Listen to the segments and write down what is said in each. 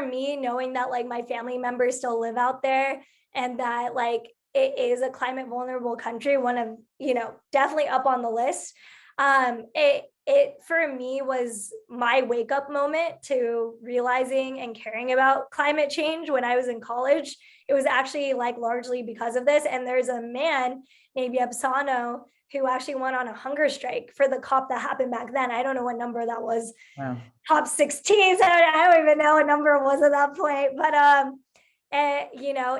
me, knowing that like my family members still live out there and that like it is a climate vulnerable country, one of, definitely up on the list. It for me was my wake up moment to realizing and caring about climate change when I was in college. It was actually like largely because of this. And there's a man named Yabsano who actually went on a hunger strike for the COP that happened back then. I don't know what number that was. Wow. Top 16. So I don't even know what number it was at that point. But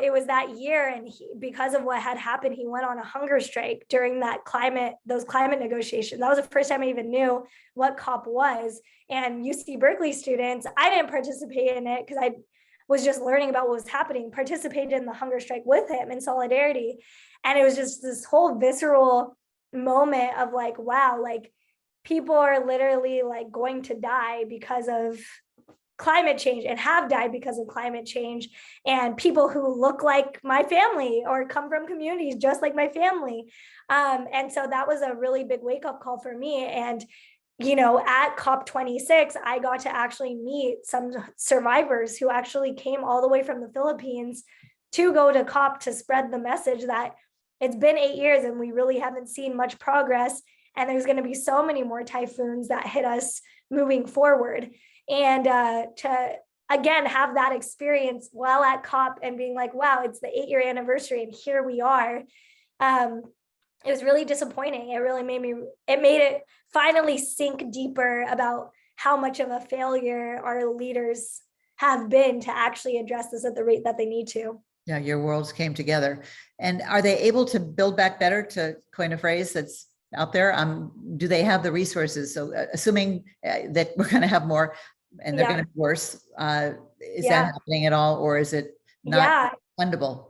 it was that year, and because of what had happened, he went on a hunger strike during those climate negotiations. That was the first time I even knew what COP was. And UC Berkeley students, I didn't participate in it because I was just learning about what was happening, participated in the hunger strike with him in solidarity. And it was just this whole visceral moment of like, wow, like people are literally like going to die because of climate change and have died because of climate change, and people who look like my family or come from communities just like my family. And so that was a really big wake-up call for me. And at COP26, I got to actually meet some survivors who actually came all the way from the Philippines to go to COP to spread the message that it's been 8 years and we really haven't seen much progress, and there's going to be so many more typhoons that hit us moving forward. And to again have that experience while at COP and being like, wow, it's the 8-year anniversary and here we are. It was really disappointing. It made it finally sink deeper about how much of a failure our leaders have been to actually address this at the rate that they need to. Yeah, your worlds came together. And are they able to build back better, to coin a phrase that's out there? Do they have the resources? So assuming that we're going to have more and they're going to be worse, is that happening at all, or is it not fundable?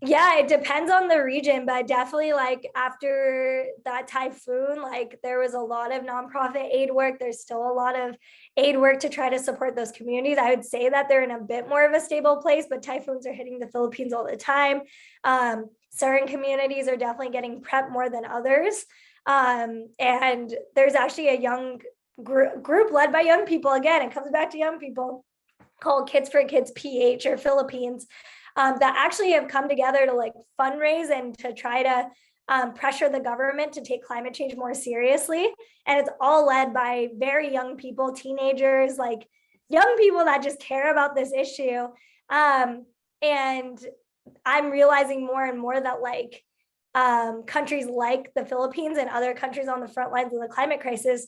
Yeah, it depends on the region, but definitely like after that typhoon, like there was a lot of nonprofit aid work. There's still a lot of aid work to try to support those communities. I would say that they're in a bit more of a stable place, but typhoons are hitting the Philippines all the time. Certain communities are definitely getting prepped more than others. And there's actually a young group led by young people. Again, it comes back to young people, called Kids for Kids PH or Philippines, that actually have come together to like fundraise and to try to pressure the government to take climate change more seriously. And it's all led by very young people, teenagers, like young people that just care about this issue. And I'm realizing more and more that like countries like the Philippines and other countries on the front lines of the climate crisis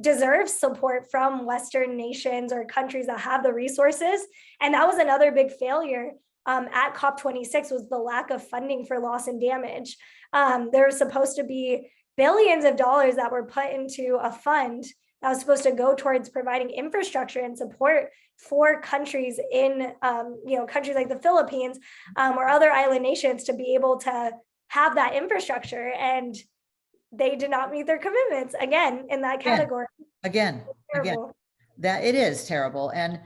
deserve support from Western nations or countries that have the resources. And that was another big failure at COP26, was the lack of funding for loss and damage. There was supposed to be billions of dollars that were put into a fund that was supposed to go towards providing infrastructure and support for countries in, countries like the Philippines or other island nations to be able to have that infrastructure. And they did not meet their commitments again in that category. Again, that it is terrible. And,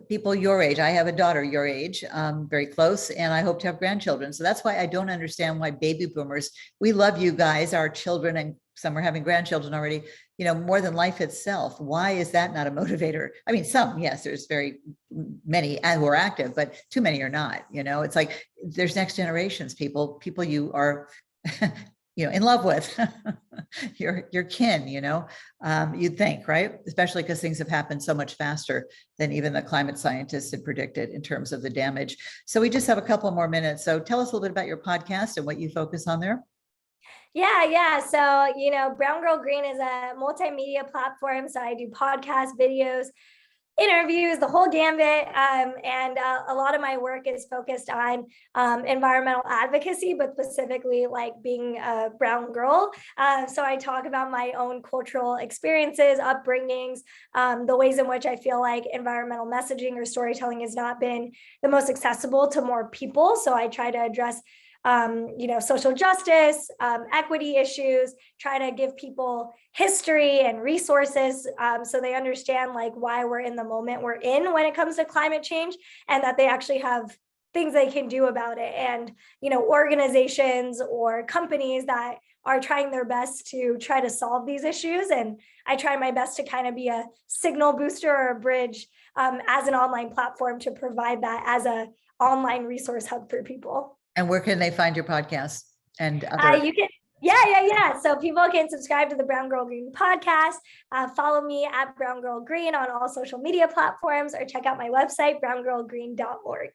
people your age, I have a daughter your age, very close, and I hope to have grandchildren. So that's why I don't understand why baby boomers, we love you guys, our children, and some are having grandchildren already, more than life itself. Why is that not a motivator? I mean, some, yes, there's very many who are active, but too many are not. It's like there's next generations, people you are in love with, your kin, you'd think, right? Especially because things have happened so much faster than even the climate scientists had predicted in terms of the damage. So we just have a couple more minutes. So tell us a little bit about your podcast and what you focus on there. Yeah. So, Brown Girl Green is a multimedia platform. So I do podcasts, videos, interviews, the whole gambit. And a lot of my work is focused on environmental advocacy, but specifically like being a brown girl. So I talk about my own cultural experiences, upbringings, the ways in which I feel like environmental messaging or storytelling has not been the most accessible to more people. So I try to address social justice, equity issues, try to give people history and resources so they understand like why we're in the moment we're in when it comes to climate change, and that they actually have things they can do about it. And, organizations or companies that are trying their best to try to solve these issues. And I try my best to kind of be a signal booster or a bridge as an online platform to provide that as a online resource hub for people. And where can they find your podcast and other? You can, yeah. So people can subscribe to the Brown Girl Green podcast, follow me at Brown Girl Green on all social media platforms, or check out my website, browngirlgreen.org.